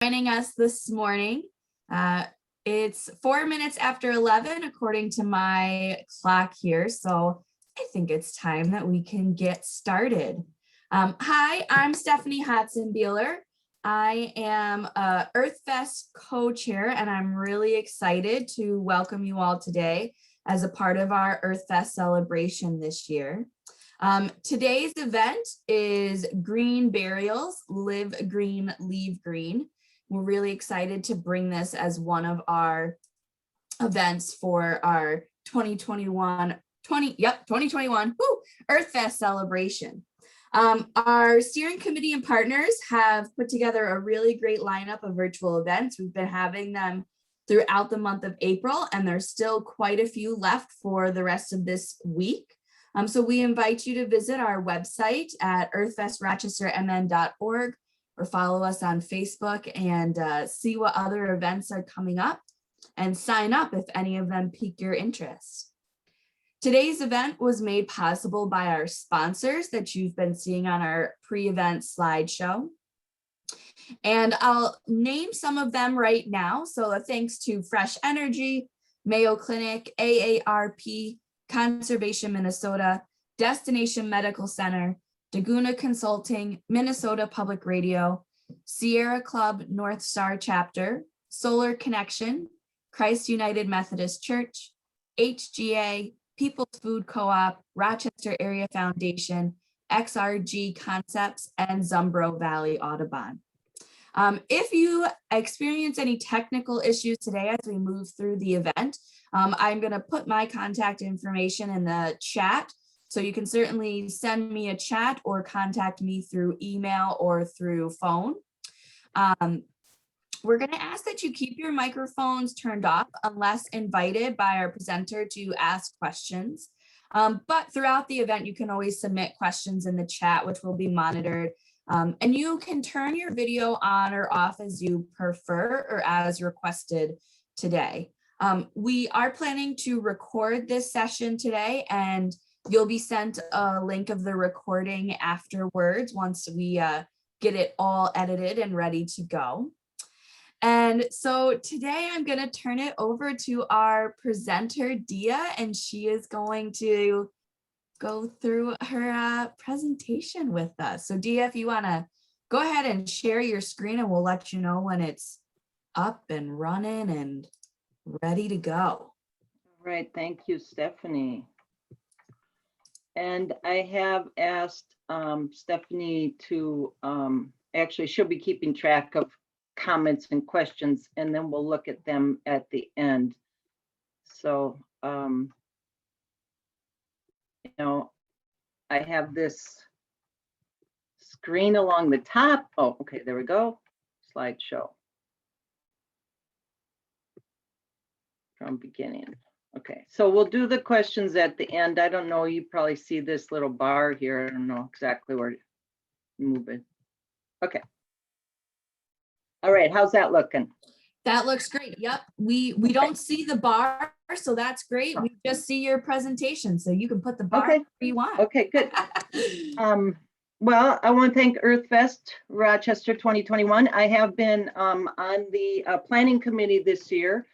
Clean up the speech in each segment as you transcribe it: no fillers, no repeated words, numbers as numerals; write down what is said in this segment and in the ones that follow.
Joining us this morning. It's 4 minutes after 11 according to my clock here, so I think it's time that we can get started. Hi, I'm Stephanie Hodson-Beeler. I am EarthFest co-chair, and I'm really excited to welcome you all today as a part of our EarthFest celebration this year. Today's event is Green Burials, Live Green, Leave Green. We're really excited to bring this as one of our events for our 2021 EarthFest celebration. Our steering committee and partners have put together a really great lineup of virtual events. We've been having them throughout the month of April, and there's still quite a few left for the rest of this week. So we invite you to visit our website at earthfestrochestermn.org or follow us on Facebook and see what other events are coming up and sign up if any of them pique your interest. Today's event was made possible by our sponsors that you've been seeing on our pre-event slideshow. And I'll name some of them right now. So thanks to Fresh Energy, Mayo Clinic, AARP, Conservation Minnesota, Destination Medical Center, Daguna Consulting, Minnesota Public Radio, Sierra Club North Star Chapter, Solar Connection, Christ United Methodist Church, HGA, People's Food Co-op, Rochester Area Foundation, XRG Concepts, and Zumbro Valley Audubon. If you experience any technical issues today as we move through the event, I'm going to put my contact information in the chat. So you can certainly send me a chat or contact me through email or through phone. We're going to ask that you keep your microphones turned off unless invited by our presenter to ask questions. But throughout the event, you can always submit questions in the chat, which will be monitored. And you can turn your video on or off as you prefer or as requested today. We are planning to record this session today, and you'll be sent a link of the recording afterwards once we get it all edited and ready to go. And so today I'm going to turn it over to our presenter, Dia, and she is going to go through her presentation with us. So Dia, if you want to go ahead and share your screen, and we'll let you know when it's up and running and ready to go. All right, thank you, Stephanie. And I have asked Stephanie to, actually she'll be keeping track of comments and questions, and then we'll look at them at the end. So, you know, I have this screen along the top. Oh, okay, there we go. Slideshow. From beginning. Okay, so we'll do the questions at the end. I don't know, you probably see this little bar here. I don't know exactly where to move it. Okay. All right, how's that looking? That looks great. Yep, we don't see the bar, so that's great. We just see your presentation, so you can put the bar where you want. Okay, good. Well, I want to thank EarthFest Rochester 2021. I have been on the planning committee this year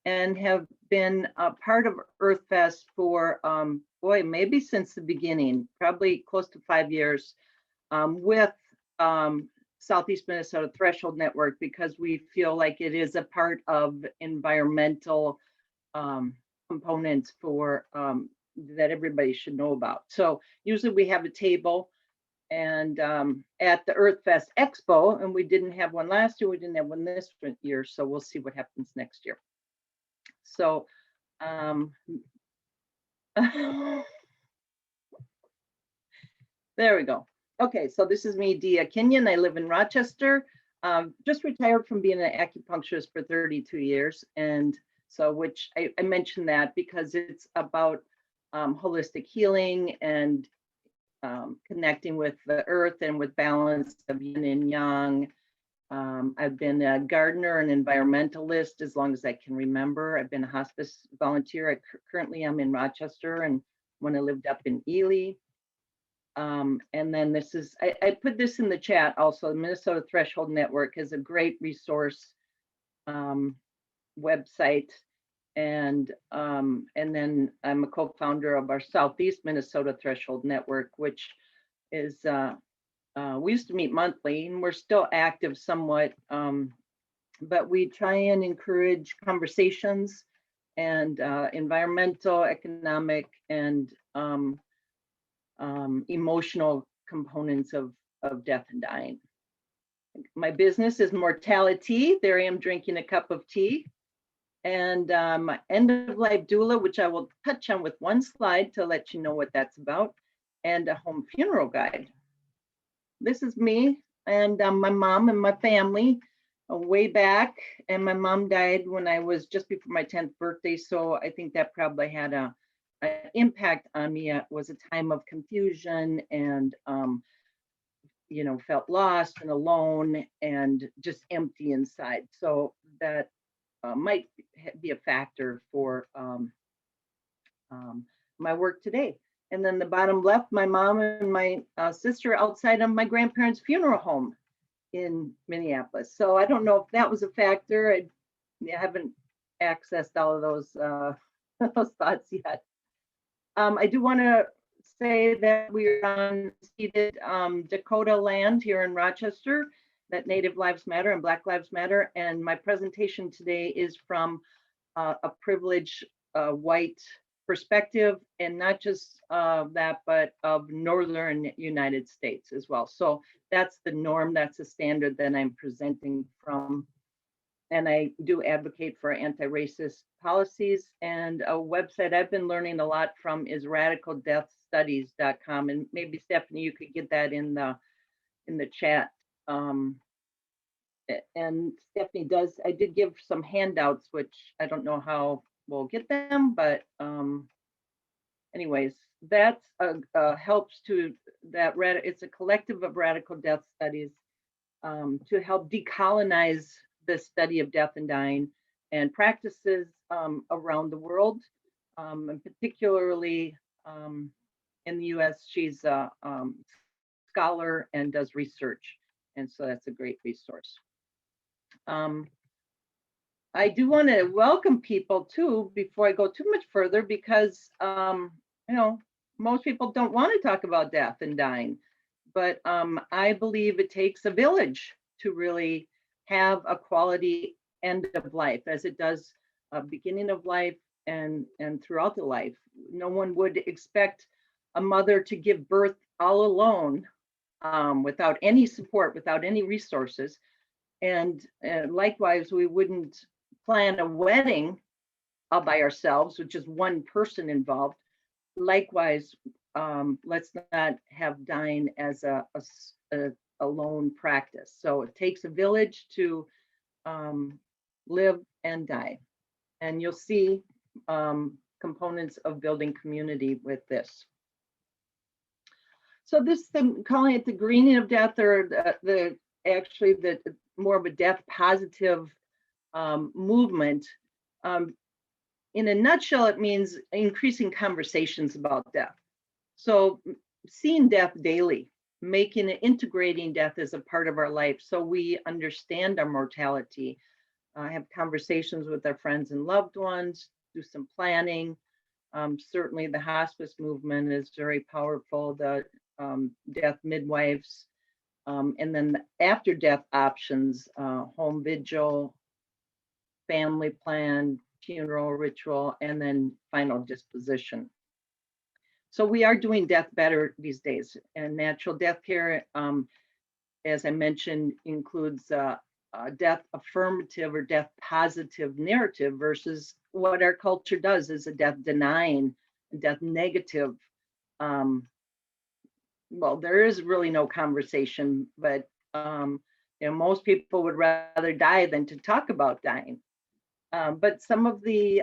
and have been a part of EarthFest for, boy, maybe since the beginning, probably close to 5 years, with Southeast Minnesota Threshold Network, because we feel like it is a part of environmental components for that everybody should know about. So usually we have a table, and at the EarthFest Expo, and we didn't have one last year, we didn't have one this year, so we'll see what happens next year. So there we go. Okay, so this is me, Dia Kenyon. I live in Rochester. Just retired from being an acupuncturist for 32 years. And so, which I mentioned that because it's about holistic healing and connecting with the earth and with balance of yin and yang. I've been a gardener and environmentalist as long as I can remember. I've been a hospice volunteer. Currently I'm in Rochester, and when I lived up in Ely. And then this is, I put this in the chat also. The Minnesota Threshold Network is a great resource website. And then I'm a co-founder of our Southeast Minnesota Threshold Network, which is, we used to meet monthly and we're still active somewhat, but we try and encourage conversations and environmental, economic, and emotional components of death and dying. My business is Mortality. There I am drinking a cup of tea. And my end-of-life doula, which I will touch on with one slide to let you know what that's about, and a home funeral guide. This is me and my mom and my family way back. And my mom died when I was just before my 10th birthday. So I think that probably had an impact on me. It was a time of confusion and, you know, felt lost and alone and just empty inside. So that might be a factor for my work today. And then the bottom left, my mom and my sister outside of my grandparents' funeral home in Minneapolis. So I don't know if that was a factor. I haven't accessed all of those those thoughts yet. I do want to say that we're on ceded Dakota land here in Rochester, that Native Lives Matter and Black Lives Matter. And my presentation today is from a privileged white perspective, and not just that, but of Northern United States as well. So that's the norm, that's the standard that I'm presenting from. And I do advocate for anti-racist policies. And a website I've been learning a lot from is radicaldeathstudies.com. And maybe Stephanie, you could get that in the chat. And Stephanie I did give some handouts, which I don't know how we'll get them, but anyways, that helps to it's a collective of radical death studies to help decolonize the study of death and dying and practices around the world, and particularly in the US. She's a scholar and does research, and so that's a great resource. I do want to welcome people too before I go too much further, because you know, most people don't want to talk about death and dying, but I believe it takes a village to really have a quality end of life, as it does a beginning of life and throughout the life. No one would expect a mother to give birth all alone, without any support, without any resources. And likewise, we wouldn't plan a wedding all by ourselves, which is one person involved. Likewise, let's not have dying as a lone practice. So it takes a village to live and die. And you'll see components of building community with this. So this, calling it the greening of death, or the more of a death positive movement. In a nutshell, it means increasing conversations about death. So seeing death daily, integrating death as a part of our life, so we understand our mortality, have conversations with our friends and loved ones, do some planning. Certainly the hospice movement is very powerful, the death midwives, and then the after death options, home vigil, family plan, funeral ritual, and then final disposition. So we are doing death better these days, and natural death care, as I mentioned, includes a death affirmative or death positive narrative versus what our culture does is a death denying, death negative. Well, there is really no conversation, but you know, most people would rather die than to talk about dying. But some of the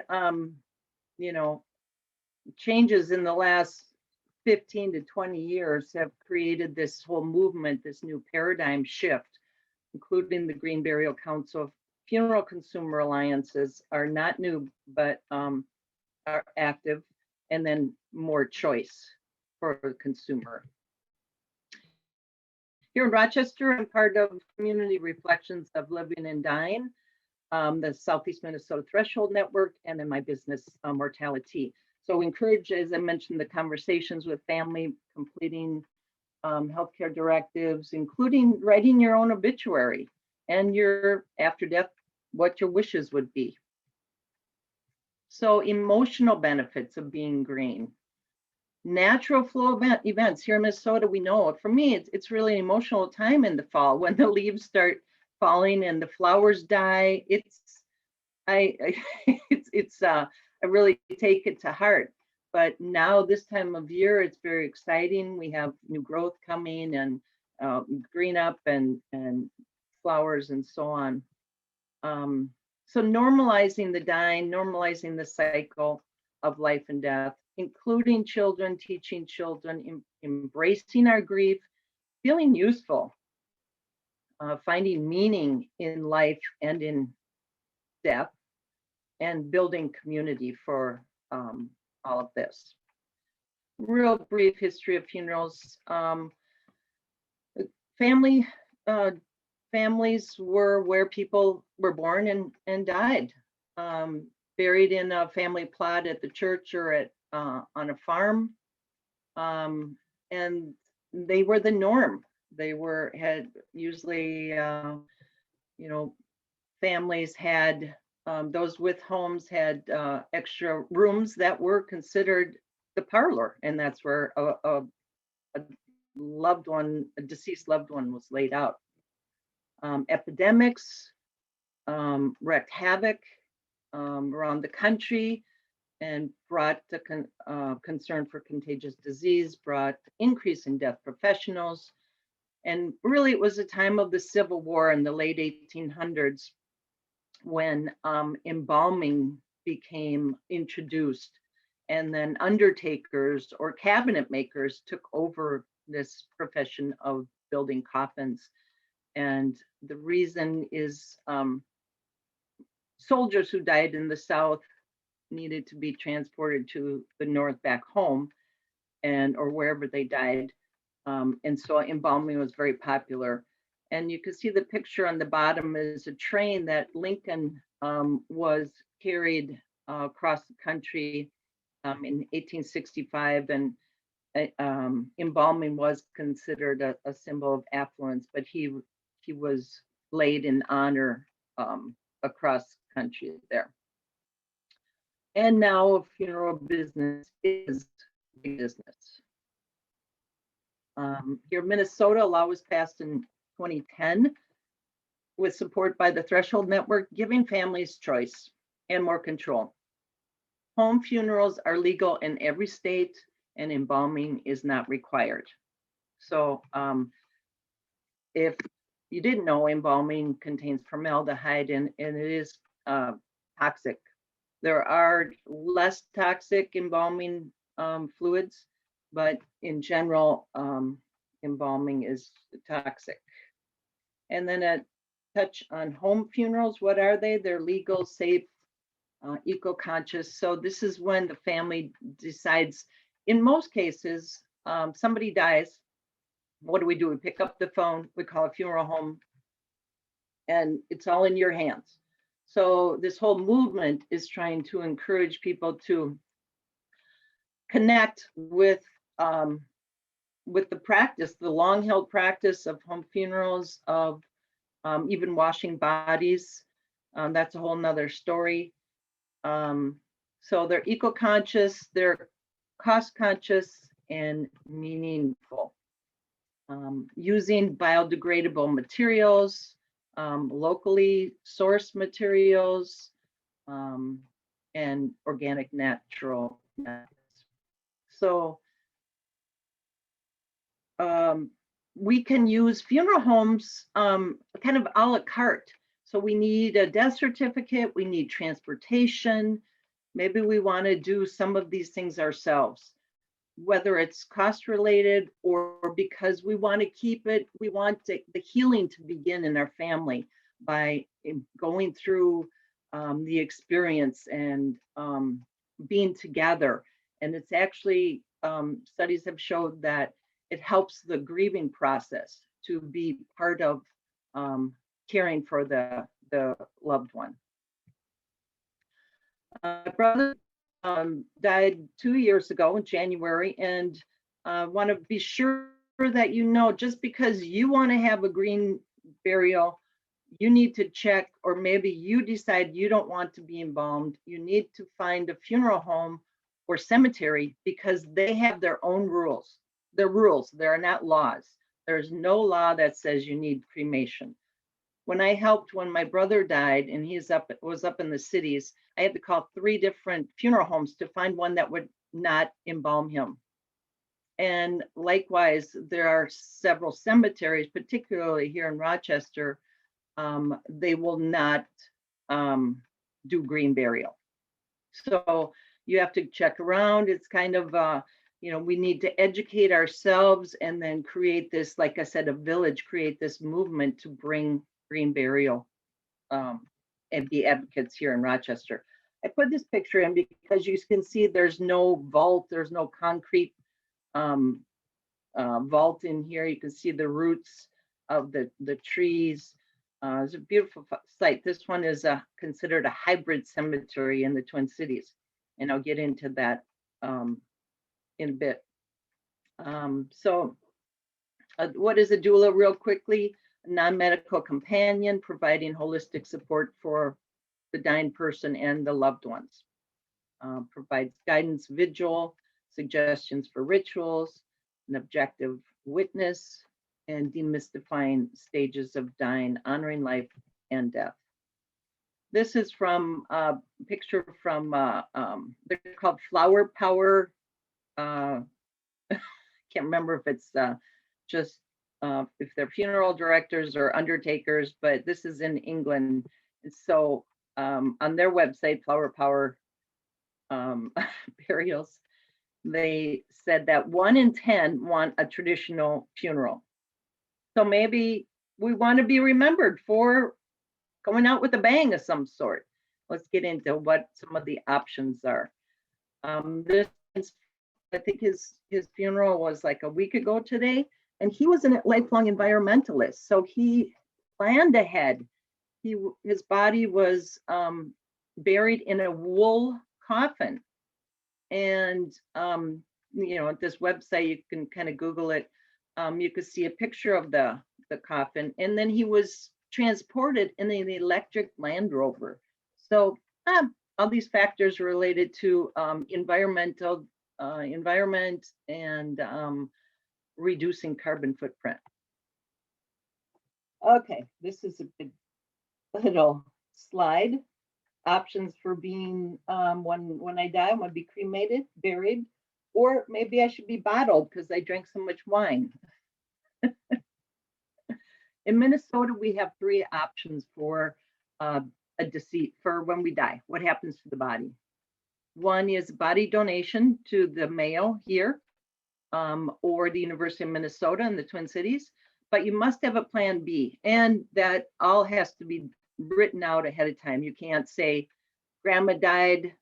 you know, changes in the last 15 to 20 years have created this whole movement, this new paradigm shift, including the Green Burial Council. Funeral consumer alliances are not new, but are active, and then more choice for the consumer. Here in Rochester, I'm part of Community Reflections of Living and Dying, the Southeast Minnesota Threshold Network, and then my business, Mortality. So encourage, as I mentioned, the conversations with family, completing healthcare directives, including writing your own obituary and your after death, what your wishes would be. So emotional benefits of being green. Natural flow events here in Minnesota, we know, for me, it's really an emotional time in the fall when the leaves start falling and the flowers die. I really take it to heart. But now this time of year, it's very exciting. We have new growth coming and green up and flowers and so on. So normalizing the dying, normalizing the cycle of life and death, including children, teaching children, embracing our grief, feeling useful, finding meaning in life and in death, and building community for all of this. Real brief history of funerals. Families were where people were born and died, buried in a family plot at the church or at on a farm, and they were the norm. They had usually, families had those with homes had extra rooms that were considered the parlor, and that's where a loved one, a deceased loved one, was laid out. Epidemics wreaked havoc around the country and brought the concern for contagious disease, brought increase in death professionals. And really, it was a time of the Civil War in the late 1800s when embalming became introduced, and then undertakers or cabinet makers took over this profession of building coffins. And the reason is soldiers who died in the South needed to be transported to the North back home or wherever they died. And so embalming was very popular. And you can see the picture on the bottom is a train that Lincoln was carried across the country in 1865. And embalming was considered a symbol of affluence, but he was laid in honor across the country there. And now funeral business is big business. Here in Minnesota, a law was passed in 2010 with support by the Threshold Network, giving families choice and more control. Home funerals are legal in every state, and embalming is not required. So if you didn't know, embalming contains formaldehyde and it is toxic. There are less toxic embalming fluids, but in general, embalming is toxic. And then a touch on home funerals. What are they? They're legal, safe, eco-conscious. So this is when the family decides, in most cases, somebody dies. What do? We pick up the phone, we call a funeral home, and it's all in your hands. So this whole movement is trying to encourage people to connect with the practice, the long-held practice of home funerals, of even washing bodies. That's a whole nother story. So they're eco-conscious, they're cost-conscious, and meaningful. Using biodegradable materials, locally sourced materials, and organic natural methods. So we can use funeral homes kind of a la carte. So we need a death certificate, we need transportation. Maybe we want to do some of these things ourselves, whether it's cost related or because we want to keep it, we want the healing to begin in our family by going through the experience and being together. And it's actually, studies have showed that it helps the grieving process to be part of caring for the loved one. My brother died 2 years ago in January, and I want to be sure that you know, just because you want to have a green burial, you need to check, or maybe you decide you don't want to be embalmed, you need to find a funeral home or cemetery, because they have their own rules. They're rules, they're not laws. There's no law that says you need cremation. When I helped when my brother died and was up in the cities, I had to call 3 different funeral homes to find one that would not embalm him. And likewise, there are several cemeteries, particularly here in Rochester, they will not do green burial. So you have to check around. It's kind of, we need to educate ourselves and then create this, like I said, a village, create this movement to bring green burial and be advocates here in Rochester. I put this picture in because you can see there's no vault, there's no concrete vault in here. You can see the roots of the trees. It's a beautiful site. This one is considered a hybrid cemetery in the Twin Cities, and I'll get into that in a bit. What is a doula real quickly? A non-medical companion providing holistic support for the dying person and the loved ones. Provides guidance, vigil, suggestions for rituals, an objective witness, and demystifying stages of dying, honoring life and death. This is from a picture from, they're called Flower Power. Can't remember if it's just if they're funeral directors or undertakers, but this is in England. And so on their website, Flower Power Burials, they said that 1 in 10 want a traditional funeral. So maybe we want to be remembered for going out with a bang of some sort. Let's get into what some of the options are. This, I think his funeral was like a week ago today, and he was a lifelong environmentalist. So he planned ahead. His body was buried in a wool coffin. And, at this website, you can kind of Google it. You could see a picture of the coffin, and then he was transported in an electric Land Rover. So all these factors related to environment and reducing carbon footprint. Okay, this is a good little slide. Options for being, when I die, I want to be cremated, buried, or maybe I should be bottled because I drank so much wine. In Minnesota, we have 3 options for a deceit, for when we die, what happens to the body. One is body donation to the Mayo here, or the University of Minnesota in the Twin Cities, but you must have a plan B, and that all has to be written out ahead of time. You can't say, grandma died,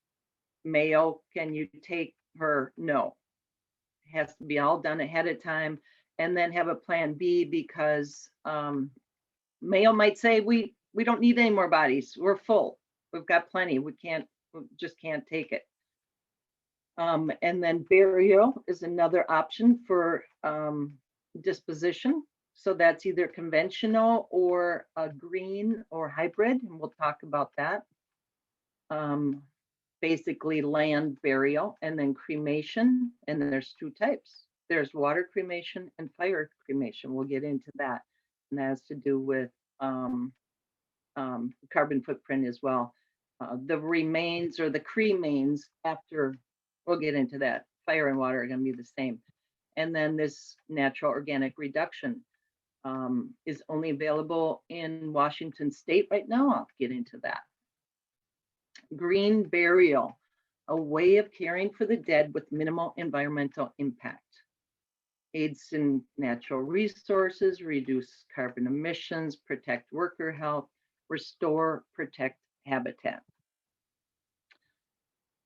Mayo, can you take her? No, it has to be all done ahead of time, and then have a plan B, because Mayo might say, we don't need any more bodies, we're full, we've got plenty, we just can't take it. And then burial is another option for disposition. So that's either conventional or a green or hybrid, and we'll talk about that. Basically land burial, and then cremation, and then there's 2 types. There's water cremation and fire cremation. We'll get into that, and that has to do with carbon footprint as well. The remains or the cremains after, we'll get into that. Fire and water are going to be the same. And then this natural organic reduction is only available in Washington State right now. I'll get into that. Green burial, a way of caring for the dead with minimal environmental impact. Aids in natural resources, reduce carbon emissions, protect worker health, restore, protect habitat.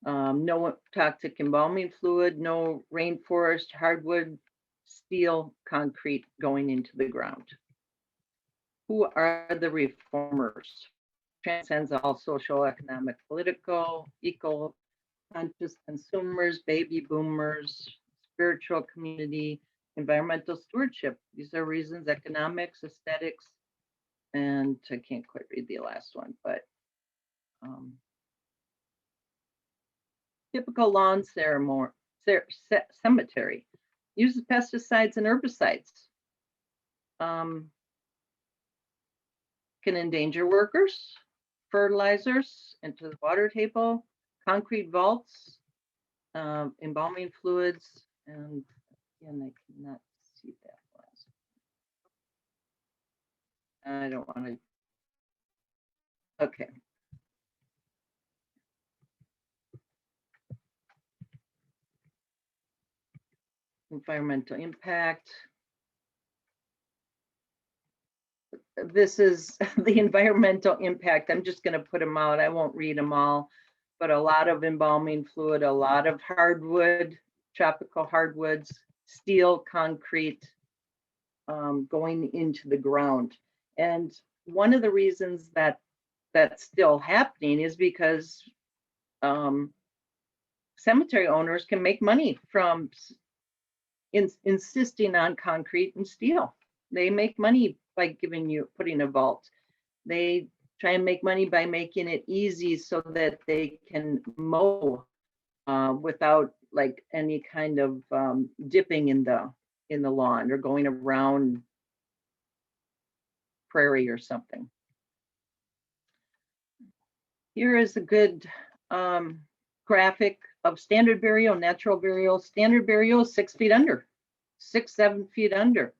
No toxic embalming fluid, no rainforest, hardwood steel, concrete going into the ground. Who are the reformers? Transcends all social, economic, political, eco-conscious consumers, baby boomers, spiritual community, environmental stewardship. These are reasons: economics, aesthetics, and I can't quite read the last one, but typical lawn cemetery uses pesticides and herbicides. Can endanger workers, fertilizers into the water table, concrete vaults, embalming fluids, and again, I cannot see that last. I don't want to. Okay. Environmental impact. This is the environmental impact. I'm just going to put them out. I won't read them all, but a lot of embalming fluid, a lot of hardwood, tropical hardwoods, steel, concrete going into the ground. And one of the reasons that that's still happening is because cemetery owners can make money from insisting on concrete and steel. They make money by putting a vault. They try and make money by making it easy so that they can mow without like any kind of dipping in the lawn or going around prairie or something. Here is a good graphic of standard burial, natural burial. Standard burial is 6 feet under, 6-7 feet under.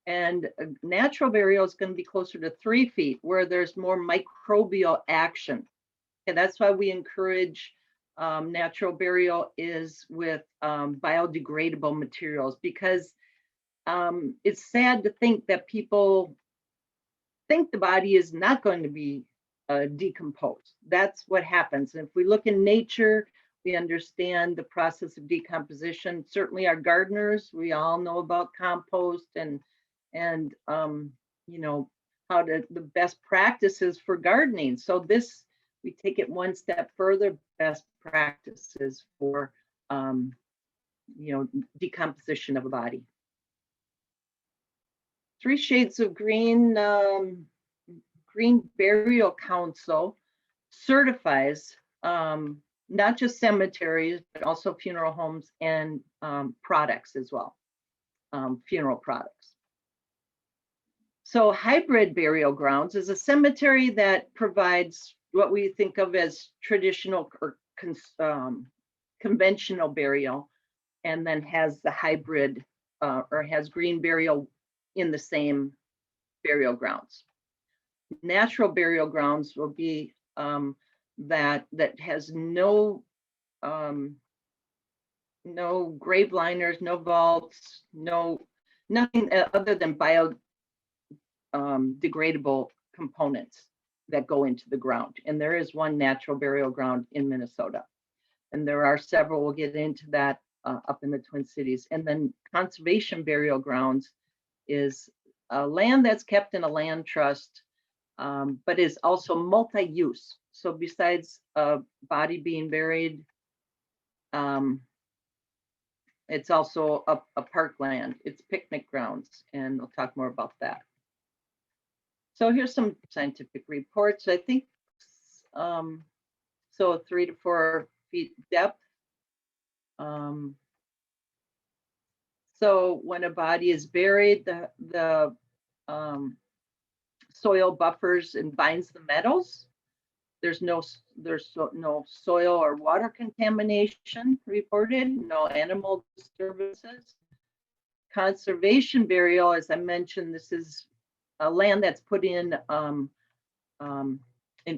And natural burial is going to be closer to 3 feet, where there's more microbial action. And that's why we encourage natural burial is with biodegradable materials, because it's sad to think that people think the body is not going to be decomposed. That's what happens. And if we look in nature, we understand the process of decomposition. Certainly our gardeners, we all know about compost and you know, how to the best practices for gardening. So this, we take it one step further, best practices for you know, decomposition of a body. 3 Shades of Green, Green Burial Council certifies not just cemeteries, but also funeral homes and products as well, funeral products. So hybrid burial grounds is a cemetery that provides what we think of as traditional or conventional burial, and then has the hybrid or has green burial in the same burial grounds. Natural burial grounds will be that has no grave liners, no vaults, nothing other than biodegradable components that go into the ground. And there is one natural burial ground in Minnesota, and there are several. We'll get into that up in the Twin Cities. And then conservation burial grounds is land that's kept in a land trust, but is also multi-use. So besides a body being buried, it's also a parkland. It's picnic grounds, and we'll talk more about that. So here's some scientific reports. I think so 3 to 4 feet depth. So when a body is buried, the soil buffers and binds the metals. There's no soil or water contamination reported, no animal disturbances. Conservation burial, as I mentioned, this is a land that's put in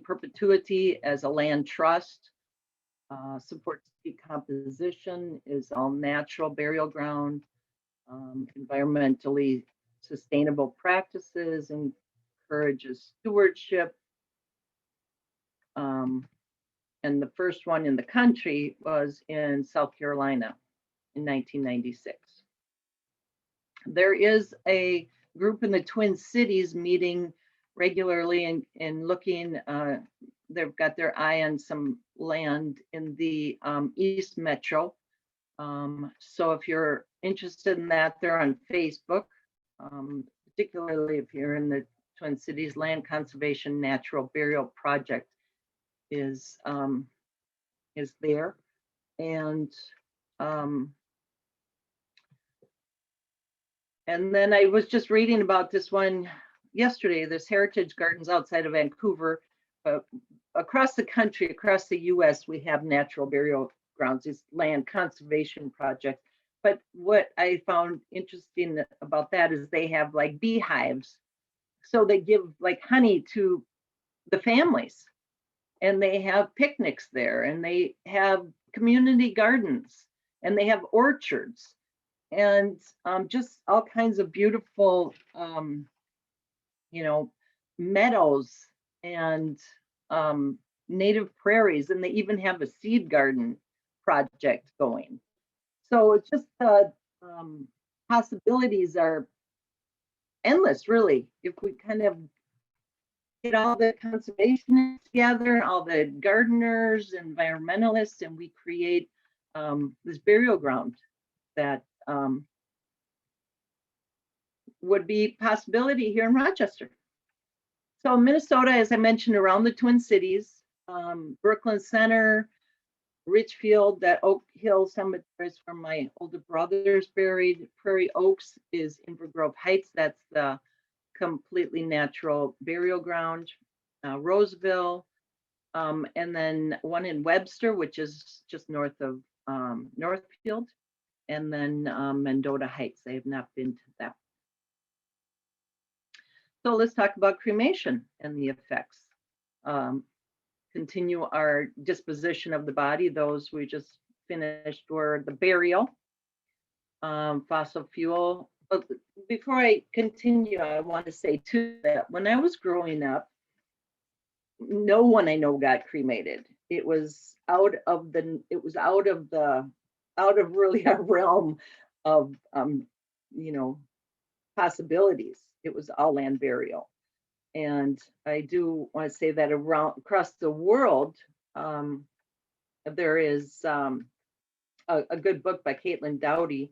perpetuity as a land trust. Supports decomposition, is all natural burial ground. Environmentally sustainable practices, encourages stewardship. And the first one in the country was in South Carolina in 1996. There is a group in the Twin Cities meeting regularly and looking, they've got their eye on some land in the East Metro. So if you're interested in that, they're on Facebook, particularly if you're in the Twin Cities. Land Conservation Natural Burial Project is there. And then I was just reading about this one yesterday, this Heritage Gardens outside of Vancouver. Across the country, across the US, we have natural burial grounds, these land conservation projects. But what I found interesting about that is they have like beehives. So they give like honey to the families, and they have picnics there, and they have community gardens, and they have orchards, and just all kinds of beautiful, meadows and native prairies, and they even have a seed garden project going. So it's just possibilities are endless, really, if we kind of get all the conservationists together, all the gardeners, environmentalists, and we create this burial ground that would be possibility here in Rochester. So Minnesota, as I mentioned, around the Twin Cities, Brooklyn Center, Richfield, that Oak Hill Cemetery is where my older brother's buried. Prairie Oaks is in Grove Heights. That's the completely natural burial ground. Roseville, and then one in Webster, which is just north of Northfield, and then Mendota Heights. I have not been to that. So let's talk about cremation and the effects. Continue our disposition of the body. Those we just finished were the burial, fossil fuel. But before I continue, I want to say too that when I was growing up, no one I know got cremated. It was out of really a realm of possibilities. It was all land burial. And I do want to say that across the world, there is a good book by Caitlin Dowdy,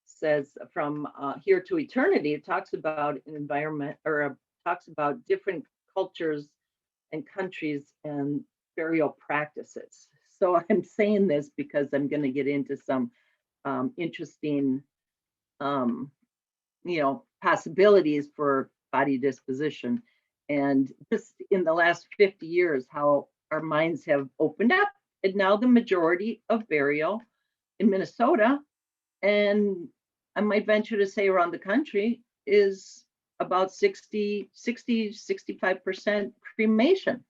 says From Here to Eternity. It talks about an environment, or talks about different cultures and countries and burial practices. So I'm saying this because I'm going to get into some interesting possibilities for body disposition. And just in the last 50 years, how our minds have opened up. And now the majority of burial in Minnesota, and I might venture to say around the country, is about 65% cremation.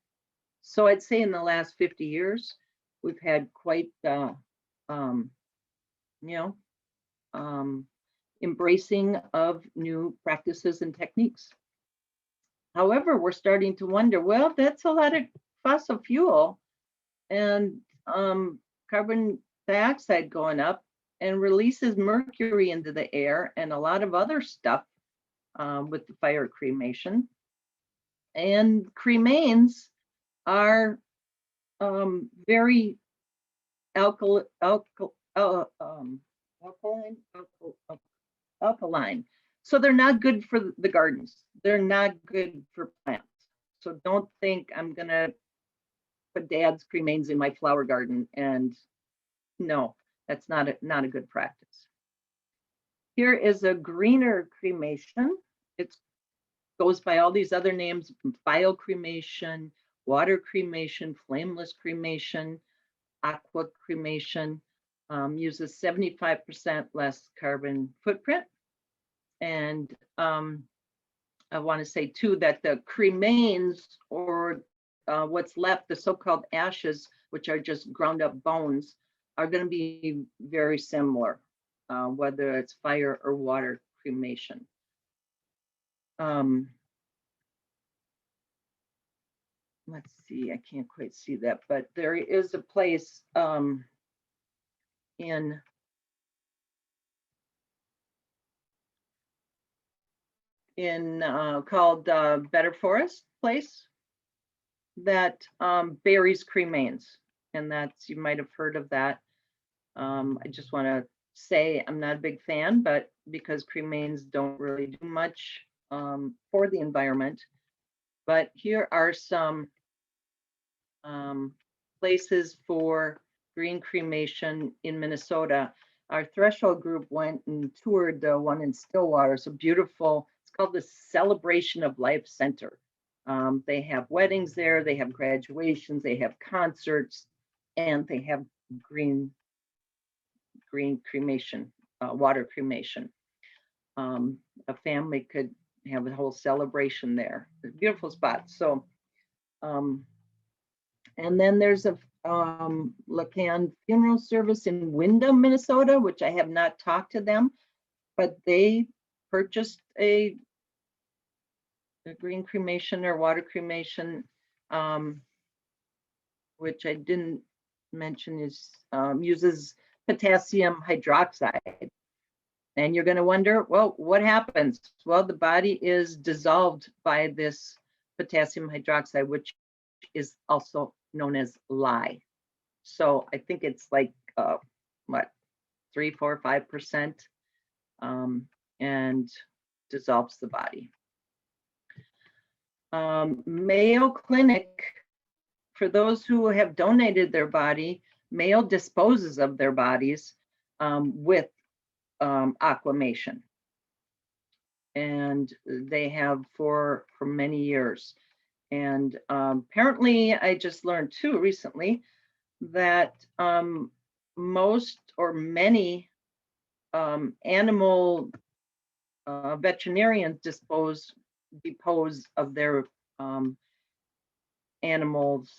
So I'd say in the last 50 years, we've had quite embracing of new practices and techniques. However, we're starting to wonder, well, that's a lot of fossil fuel and carbon dioxide going up, and releases mercury into the air and a lot of other stuff with the fire cremation. And cremains are very alkaline. So they're not good for the gardens. They're not good for plants. So don't think I'm gonna put Dad's cremains in my flower garden, and no, that's not a good practice. Here is a greener cremation. It goes by all these other names: biocremation, water cremation, flameless cremation, aqua cremation. Uses 75% less carbon footprint. And I want to say too that the cremains, or what's left, the so-called ashes, which are just ground up bones, are going to be very similar, whether it's fire or water cremation. Let's see, I can't quite see that, but there is a place in in called Better Forest Place that buries cremains, and that's, you might have heard of that. I just want to say I'm not a big fan, but because cremains don't really do much for the environment. But here are some places for green cremation in Minnesota. Our Threshold group went and toured the one in Stillwater. It's a beautiful, it's called the Celebration of Life Center. They have weddings there, they have graduations, they have concerts, and they have green cremation, water cremation. A family could have a whole celebration there. It's a beautiful spot. So, and then there's a Lacan funeral service in Windham, Minnesota, which I have not talked to them, but they purchased a green cremation or water cremation, which I didn't mention, is uses potassium hydroxide. And you're going to wonder, well, what happens? Well, the body is dissolved by this potassium hydroxide, which is also known as lye. So I think it's like what, 3, 4, 5%, and dissolves the body. Mayo Clinic, for those who have donated their body, Mayo disposes of their bodies with aquamation, and they have for many years. And apparently, I just learned too recently that most or many animal veterinarians dispose of their animals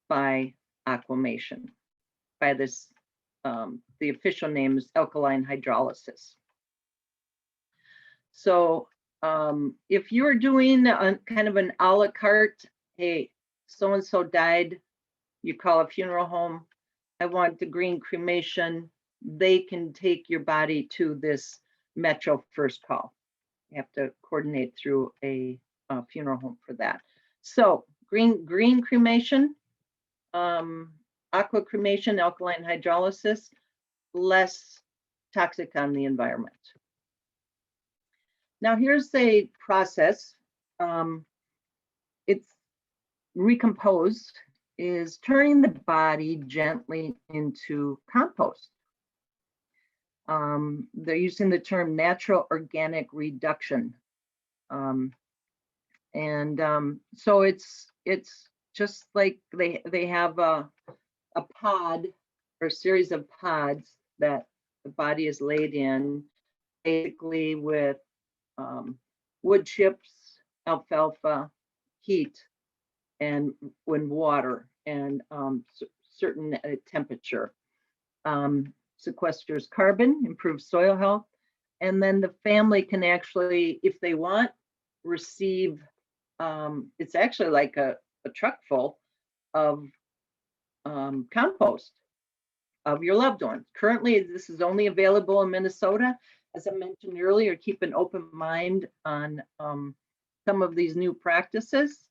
by aquamation, by this, the official name is alkaline hydrolysis. So if you're doing a kind of an a la carte, hey, so-and-so died, you call a funeral home, I want the green cremation, they can take your body to this Metro First Call. You have to coordinate through a funeral home for that. So green cremation, aqua cremation, alkaline hydrolysis, less toxic on the environment. Now here's a process. It's recomposed, is turning the body gently into compost. They're using the term natural organic reduction. So it's just like they have a pod or a series of pods that the body is laid in, basically with wood chips, alfalfa, heat, and when water, and certain temperature. Sequesters carbon, improves soil health, and then the family can actually, if they want, receive, it's actually like a truck full of compost of your loved ones. Currently, this is only available in Minnesota. As I mentioned earlier, keep an open mind on some of these new practices.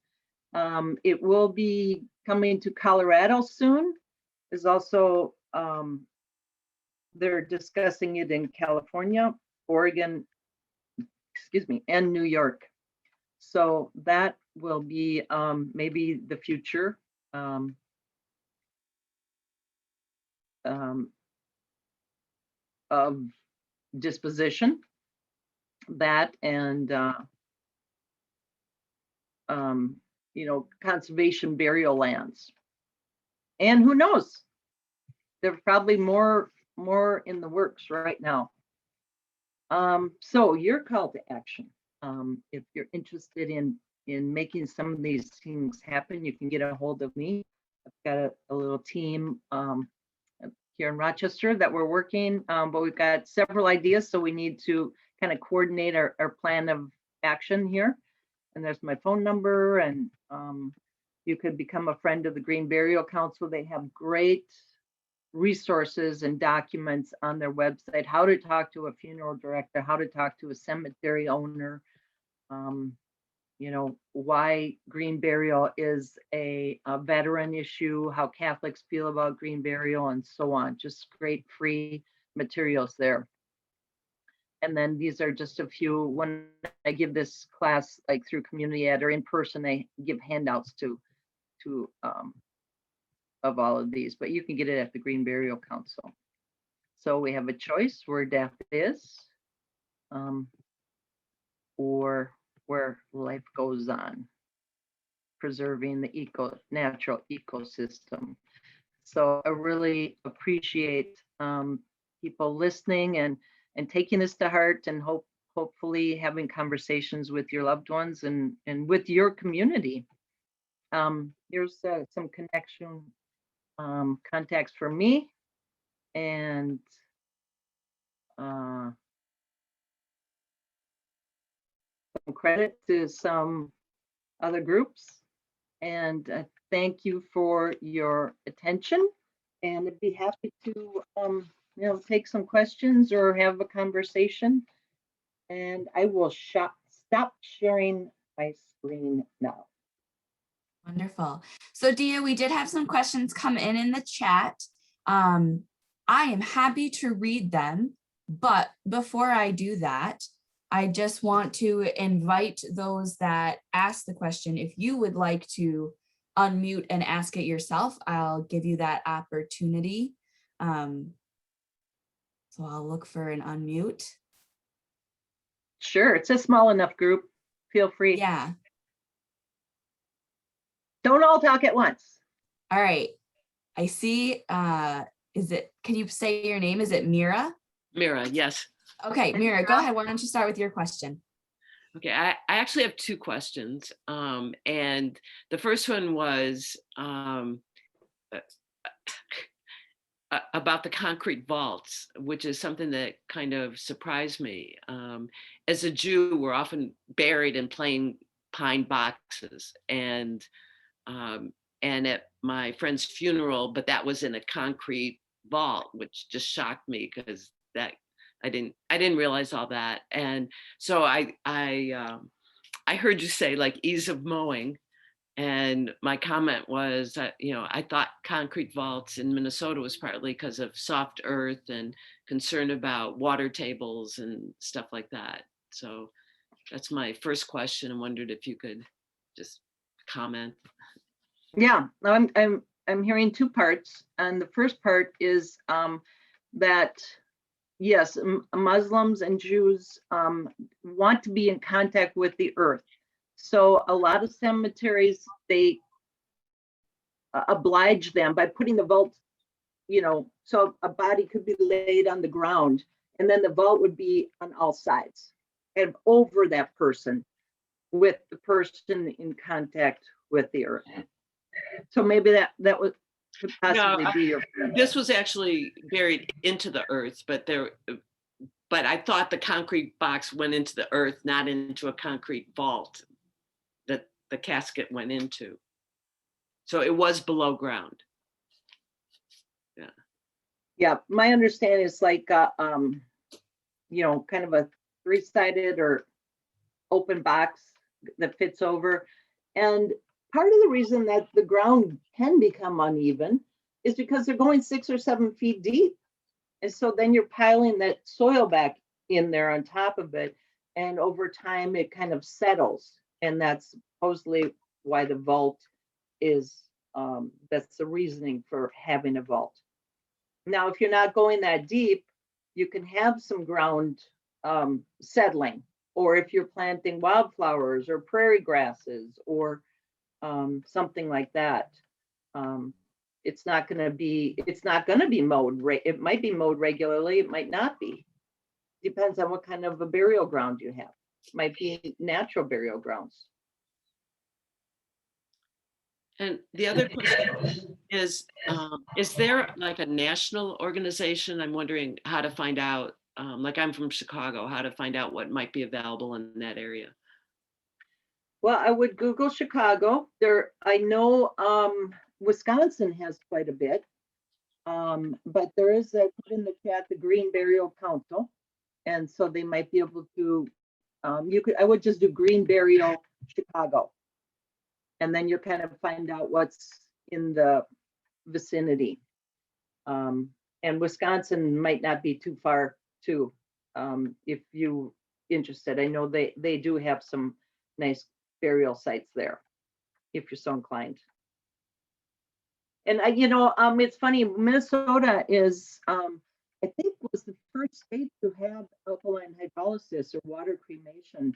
It will be coming to Colorado soon. There's also, they're discussing it in California, Oregon, excuse me, and New York. So that will be maybe the future. Of disposition, that, and you know, conservation burial lands. And who knows, there's probably more in the works right now. So your call to action, if you're interested in making some of these things happen, you can get a hold of me. I've got a little team here in Rochester that we're working, but we've got several ideas, so we need to kind of coordinate our plan of action here. And there's my phone number, and you could become a friend of the Green Burial Council. They have great resources and documents on their website, how to talk to a funeral director, how to talk to a cemetery owner, you know, why green burial is a veteran issue, how Catholics feel about green burial, and so on. Just great free materials there. And then these are just a few, when I give this class like through community ed or in person, I give handouts to of all of these, but you can get it at the Green Burial Council. So we have a choice where death is, or where life goes on, preserving the natural ecosystem. So I really appreciate people listening and taking this to heart, and hopefully having conversations with your loved ones and with your community. Here's some connection contacts for me, and some credit to some other groups. And thank you for your attention. And I'd be happy to take some questions or have a conversation. And I will stop sharing my screen now. Wonderful. So Dia, we did have some questions come in the chat. I am happy to read them, but before I do that, I just want to invite those that ask the question, if you would like to unmute and ask it yourself, I'll give you that opportunity. So I'll look for an unmute. Sure, it's a small enough group. Feel free. Yeah. Don't all talk at once. All right. I see. Can you say your name? Is it Mira? Mira, yes. Okay, Mira, go ahead. Why don't you start with your question? Okay, I actually have two questions. And the first one was about the concrete vaults, which is something that kind of surprised me. As a Jew, we're often buried in plain pine boxes, and at my friend's funeral, but that was in a concrete vault, which just shocked me because that I didn't realize all that. And so I heard you say like ease of mowing, and my comment was that, I thought concrete vaults in Minnesota was partly because of soft earth and concern about water tables and stuff like that. So that's my first question. I wondered if you could just comment. Yeah, I'm hearing two parts, and the first part is that yes, Muslims and Jews want to be in contact with the earth. So a lot of cemeteries, they oblige them by putting the vault, so a body could be laid on the ground, and then the vault would be on all sides and over that person, with the person in contact with the earth. So maybe that could possibly be your. This was actually buried into the earth, but I thought the concrete box went into the earth, not into a concrete vault that the casket went into. So it was below ground. Yeah. Yeah, my understanding is like kind of a three-sided or open box that fits over. And part of the reason that the ground can become uneven is because they're going 6 or 7 feet deep. And so then you're piling that soil back in there on top of it. And over time, it kind of settles. And that's supposedly why the vault is, that's the reasoning for having a vault. Now, if you're not going that deep, you can have some ground settling. Or if you're planting wildflowers or prairie grasses or something like that, it's not going to be mowed. It might be mowed regularly. It might not be. Depends on what kind of a burial ground you have. It might be natural burial grounds. And the other question is there like a national organization? I'm wondering how to find out, like I'm from Chicago, how to find out what might be available in that area. Well, I would Google Chicago. I know Wisconsin has quite a bit, but there is put in the chat the Green Burial Council, and so they might be able to I would just do green burial Chicago. And then you kind of find out what's in the vicinity. And Wisconsin might not be too far too, if you interested. I know they do have some nice burial sites there, if you're so inclined. And it's funny, Minnesota is, I think was the first state to have alkaline hydrolysis or water cremation.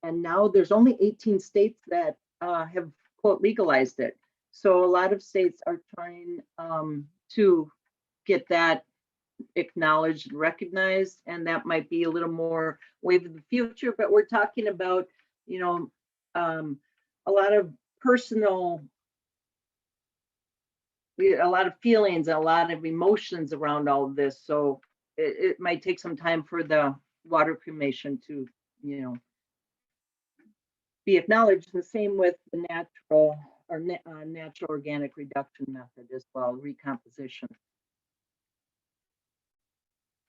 And now there's only 18 states that have, quote, legalized it. So a lot of states are trying to get that acknowledged and recognized, and that might be a little more wave of the future, but we're talking about, a lot of personal, a lot of feelings, a lot of emotions around all of this. So it might take some time for the water cremation to, be acknowledged. The same with the natural or natural organic reduction method as well, recomposition.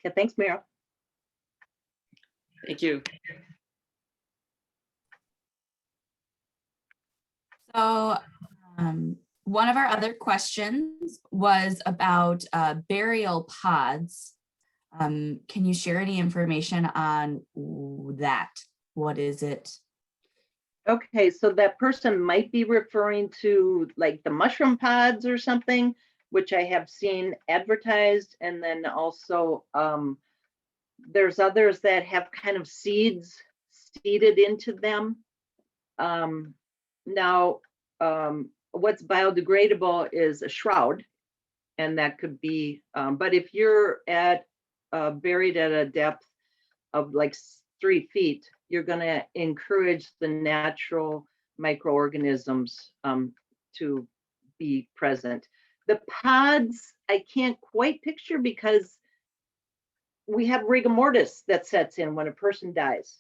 Okay, thanks, Meryl. Thank you. So one of our other questions was about burial pods. Can you share any information on that? What is it? Okay, so that person might be referring to like the mushroom pods or something, which I have seen advertised. And then also there's others that have kind of seeds seeded into them. Now, what's biodegradable is a shroud, and that could be, but if you're buried at a depth of like 3 feet, you're going to encourage the natural microorganisms to be present. The pods, I can't quite picture because we have rigor mortis that sets in when a person dies.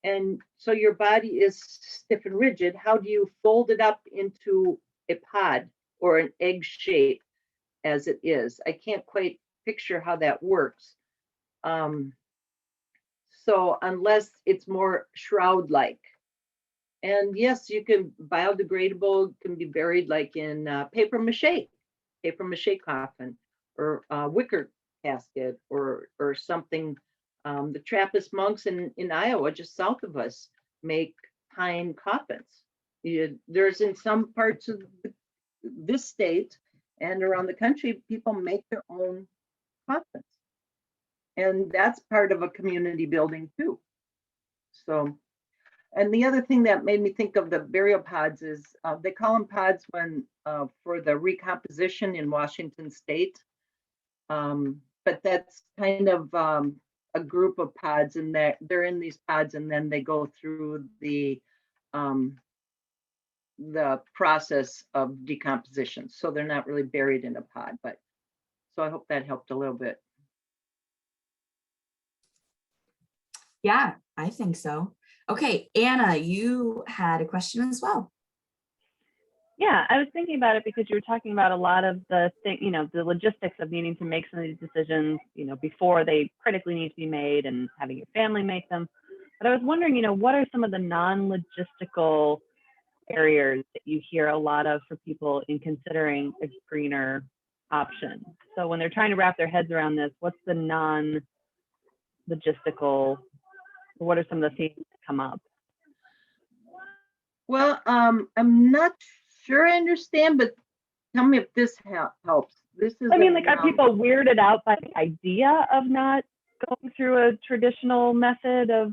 And so your body is stiff and rigid. How do you fold it up into a pod or an egg shape as it is? I can't quite picture how that works. So unless it's more shroud-like. And yes, you can, biodegradable can be buried like in paper mache coffin, or wicker casket, or something. The Trappist monks in Iowa, just south of us, make pine coffins. There's in some parts of this state and around the country, people make their own coffins. And that's part of a community building too. So, and the other thing that made me think of the burial pods is they call them pods when for the recomposition in Washington State. But that's kind of a group of pods, and they're in these pods, and then they go through the process of decomposition. So they're not really buried in a pod, but so I hope that helped a little bit. Yeah, I think so. Okay, Anna, you had a question as well. Yeah, I was thinking about it because you were talking about a lot of the the logistics of needing to make some of these decisions, before they critically need to be made, and having your family make them. But I was wondering, what are some of the non-logistical barriers that you hear a lot of for people in considering a greener option? So when they're trying to wrap their heads around this, what's the non-logistical, what are some of the things that come up? Well, I'm not sure I understand, but tell me if this helps. This is. I mean, like, are people weirded out by the idea of not going through a traditional method of,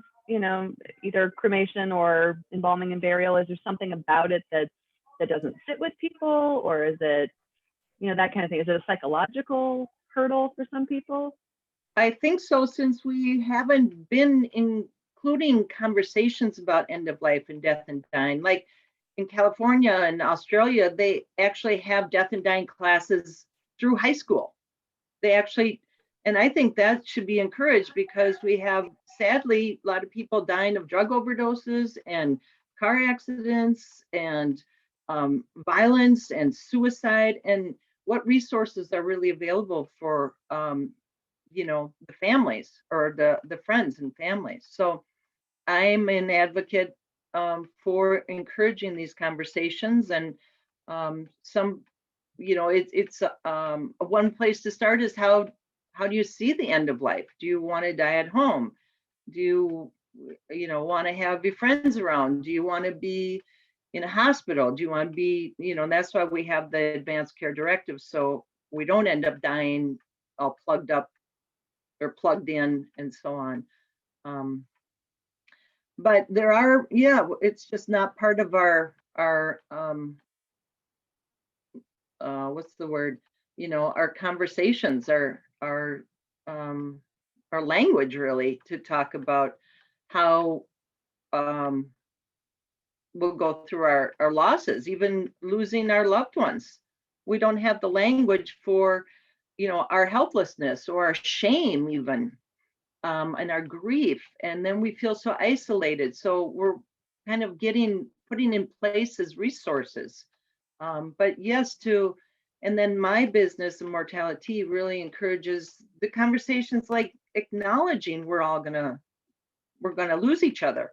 either cremation or embalming and burial? Is there something about it that doesn't sit with people, or is it, that kind of thing? Is it a psychological hurdle for some people? I think so, since we haven't been including conversations about end of life and death and dying. Like in California and Australia, they actually have death and dying classes through high school. They actually, and I think that should be encouraged, because we have, sadly, a lot of people dying of drug overdoses and car accidents and violence and suicide. And what resources are really available for the families, or the friends and families. So I'm an advocate for encouraging these conversations, and some, it's one place to start is how do you see the end of life? Do you want to die at home? Do you want to have your friends around? Do you want to be in a hospital? Do you want to be, that's why we have the advanced care directive, so we don't end up dying all plugged up or plugged in and so on. But there are, it's just not part of our what's the word? Our conversations, our language, really, to talk about how we'll go through our losses, even losing our loved ones. We don't have the language for, our helplessness or our shame even, and our grief. And then we feel so isolated. So we're kind of putting in place as resources. But yes, and then my business, Immortality, really encourages the conversations, like acknowledging we're gonna lose each other.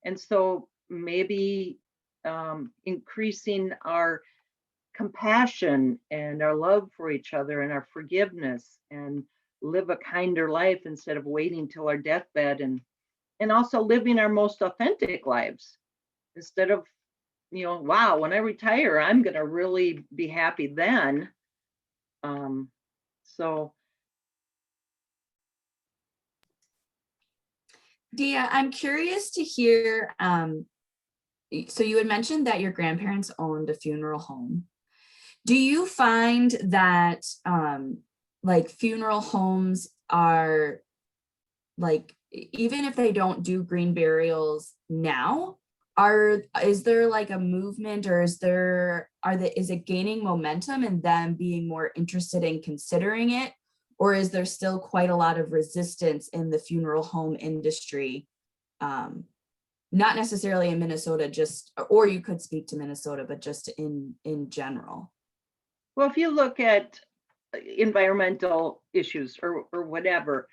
And so maybe increasing our compassion and our love for each other and our forgiveness, and live a kinder life instead of waiting till our deathbed, and also living our most authentic lives instead of, wow, when I retire, I'm going to really be happy then. So. Dia, I'm curious to hear, so you had mentioned that your grandparents owned a funeral home. Do you find that like funeral homes are, like, even if they don't do green burials now, is there like a movement, or is it gaining momentum and them being more interested in considering it? Or is there still quite a lot of resistance in the funeral home industry? Not necessarily in Minnesota, or you could speak to Minnesota, but just in general. Well, if you look at environmental issues or whatever,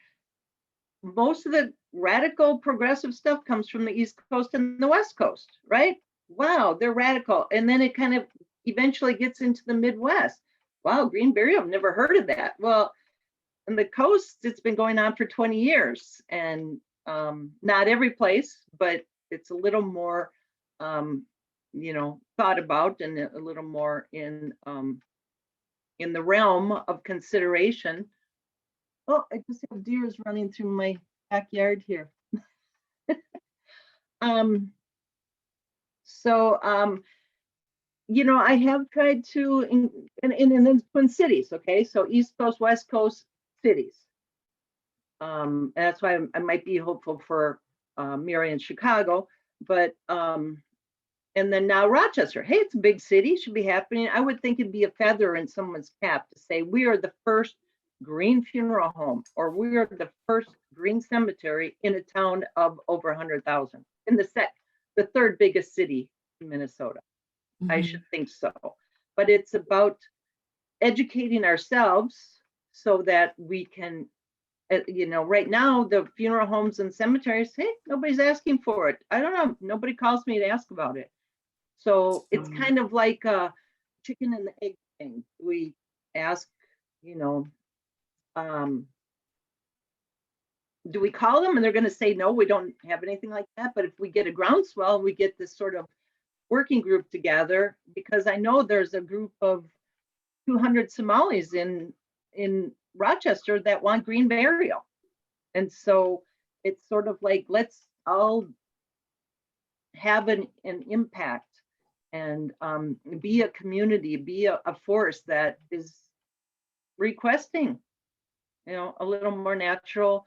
most of the radical progressive stuff comes from the East Coast and the West Coast, right? Wow, they're radical. And then it kind of eventually gets into the Midwest. Wow, green burial, I've never heard of that. Well, on the coast, it's been going on for 20 years, and not every place, but it's a little more, thought about, and a little more in the realm of consideration. Oh, I just have deers running through my backyard here. I have tried to, in the Twin Cities, okay, so East Coast, West Coast cities. And that's why I might be hopeful for Mary in Chicago, but and then now Rochester. Hey, it's a big city, should be happening. I would think it'd be a feather in someone's cap to say we are the first green funeral home, or we are the first green cemetery in a town of over 100,000, in the third biggest city in Minnesota. Mm-hmm. I should think so. But it's about educating ourselves so that we can, right now, the funeral homes and cemeteries, hey, nobody's asking for it. I don't know. Nobody calls me to ask about it. So it's kind of like a chicken and the egg thing. We ask, do we call them and they're going to say, no, we don't have anything like that. But if we get a groundswell, we get this sort of working group together, because I know there's a group of 200 Somalis in Rochester that want green burial. And so it's sort of like, let's all have an impact and be a community, be a force that is requesting, a little more natural.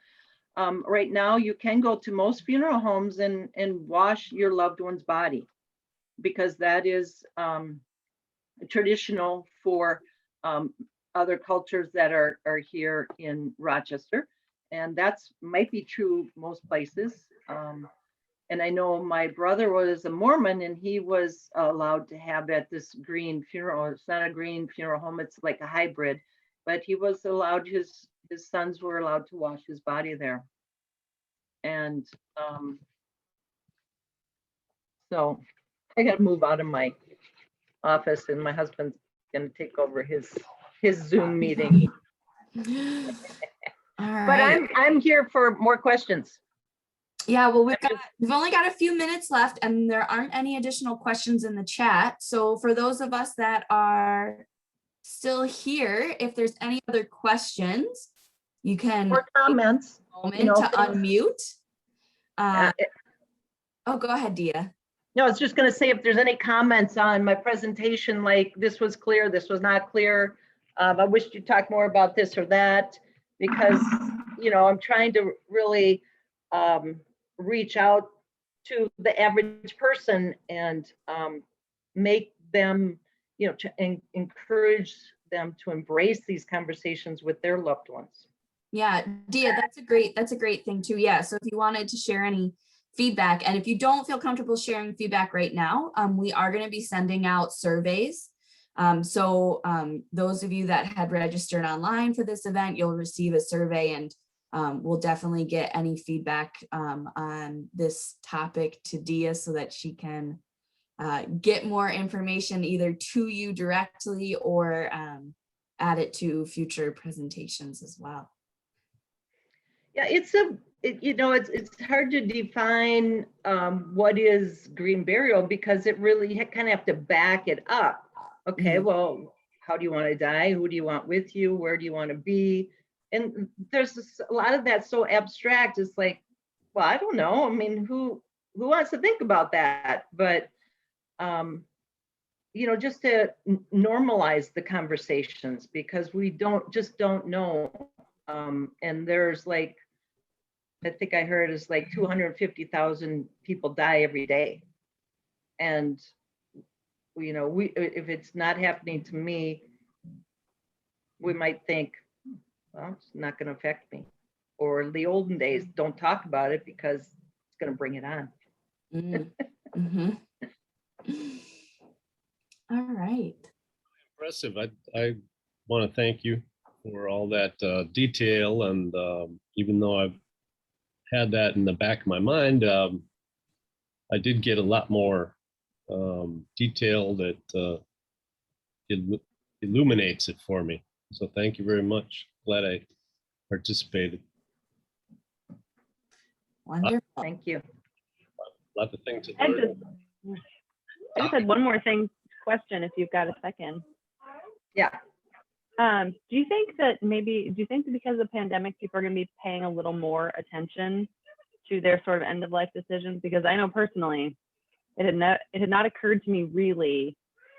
Right now, you can go to most funeral homes and wash your loved one's body, because that is traditional for other cultures that are here in Rochester. And that's might be true most places. And I know my brother was a Mormon, and he was allowed to have at this green funeral. It's not a green funeral home, it's like a hybrid, but he was allowed, his sons were allowed to wash his body there. And So I got to move out of my office, and my husband's going to take over his Zoom meeting. All But right. I'm here for more questions. Yeah, well, we've only got a few minutes left, and there aren't any additional questions in the chat. So for those of us that are still here, if there's any other questions, you can More comments. moment you know, to unmute. Uh, Oh, go ahead, Dia. No, I was just going to say, if there's any comments on my presentation, like this was clear, this was not clear. I wish you'd talk more about this or that, because, I'm trying to really reach out to the average person and make them, to encourage them to embrace these conversations with their loved ones. Yeah, Dia, that's a great thing too. Yeah, so if you wanted to share any feedback, and if you don't feel comfortable sharing feedback right now, we are going to be sending out surveys. So those of you that had registered online for this event, you'll receive a survey, and we'll definitely get any feedback on this topic to Dia so that she can get more information either to you directly or add it to future presentations as well. Yeah, it's hard to define what is green burial, because it really kind of have to back it up. Okay, well, how do you want to die? Who do you want with you? Where do you want to be? And there's a lot of that so abstract. It's like, well, I don't know. I mean, who wants to think about that? But just to normalize the conversations, because we don't know. And there's like, I think I heard is like 250,000 people die every day. And, if it's not happening to me, we might think, well, it's not going to affect me. Or the olden days, don't talk about it because it's going to bring it on. All right. Impressive. I want to thank you for all that detail. And even though I've had that in the back of my mind, I did get a lot more detail that illuminates it for me. So thank you very much. Glad I participated. Wonderful. Thank you. A lot of things to I learn. just had one more question, if you've got a second. Yeah. Do you think that because of the pandemic, people are going to be paying a little more attention to their sort of end of life decisions? Because I know personally, it had not occurred to me really.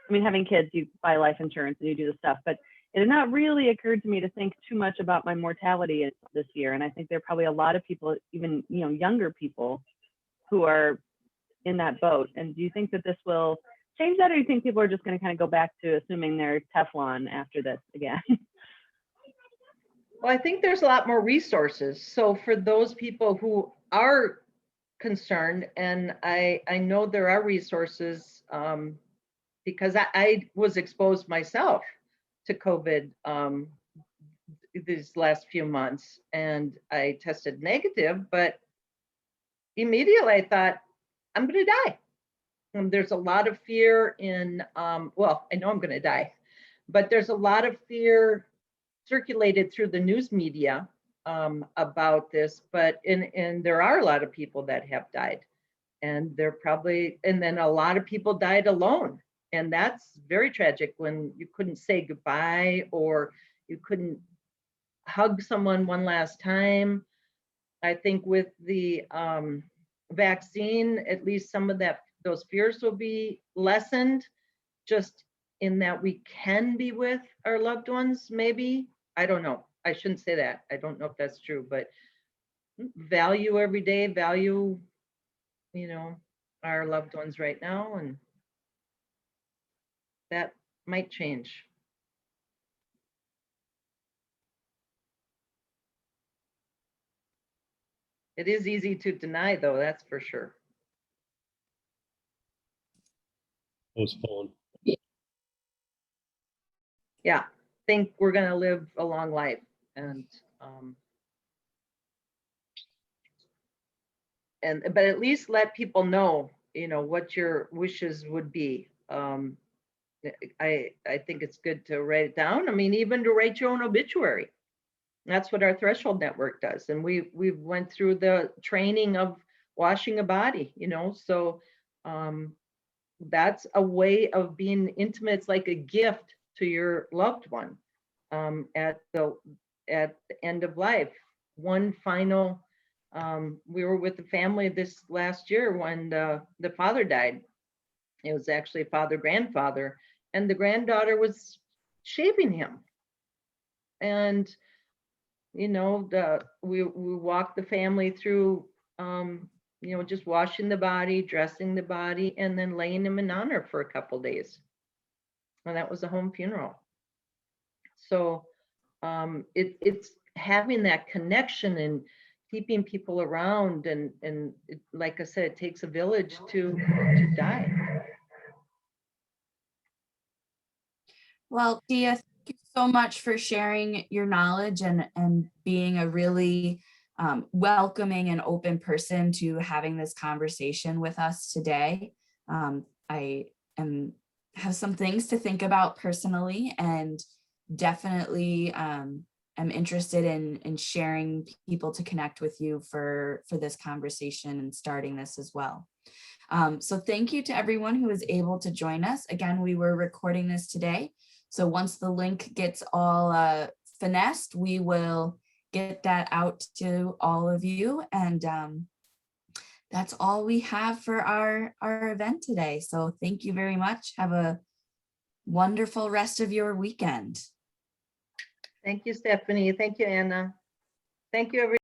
I mean, having kids, you buy life insurance and you do the stuff, but it had not really occurred to me to think too much about my mortality this year. And I think there are probably a lot of people, even younger people, who are in that boat. And do you think that this will change that, or do you think people are just going to kind of go back to assuming they're Teflon after this again? Well, I think there's a lot more resources. So for those people who are concerned, and I know there are resources, because I was exposed myself to COVID these last few months, and I tested negative, but immediately I thought, I'm going to die. There's a lot of fear in, well, I know I'm going to die, but there's a lot of fear circulated through the news media about this, and there are a lot of people that have died, and and then a lot of people died alone. And that's very tragic, when you couldn't say goodbye or you couldn't hug someone one last time. I think with the vaccine, at least some of those fears will be lessened, just in that we can be with our loved ones, maybe. I don't know. I shouldn't say that. I don't know if that's true, but value every day, value, our loved ones right now, and that might change. It is easy to deny, though, that's for sure. Postpone. Yeah, think we're going to live a long life, and but at least let people know, what your wishes would be. I think it's good to write it down. I mean, even to write your own obituary. That's what our Threshold Network does. And we went through the training of washing a body, so that's a way of being intimate. It's like a gift to your loved one at the end of life. One final, we were with the family this last year when the father died. It was actually father-grandfather, and the granddaughter was shaving him. And we walked the family through just washing the body, dressing the body, and then laying him in honor for a couple days. And that was a home funeral. So it's having that connection and keeping people around, and like I said, it takes a village to die. Well, Dia, thank you so much for sharing your knowledge and being a really welcoming and open person to having this conversation with us today. I have some things to think about personally, and definitely am interested in sharing people to connect with you for this conversation and starting this as well. So thank you to everyone who was able to join us. Again, we were recording this today. So once the link gets all finessed, we will get that out to all of you. And that's all we have for our event today. So thank you very much. Have a wonderful rest of your weekend. Thank you, Stephanie. Thank you, Anna. Thank you, everyone.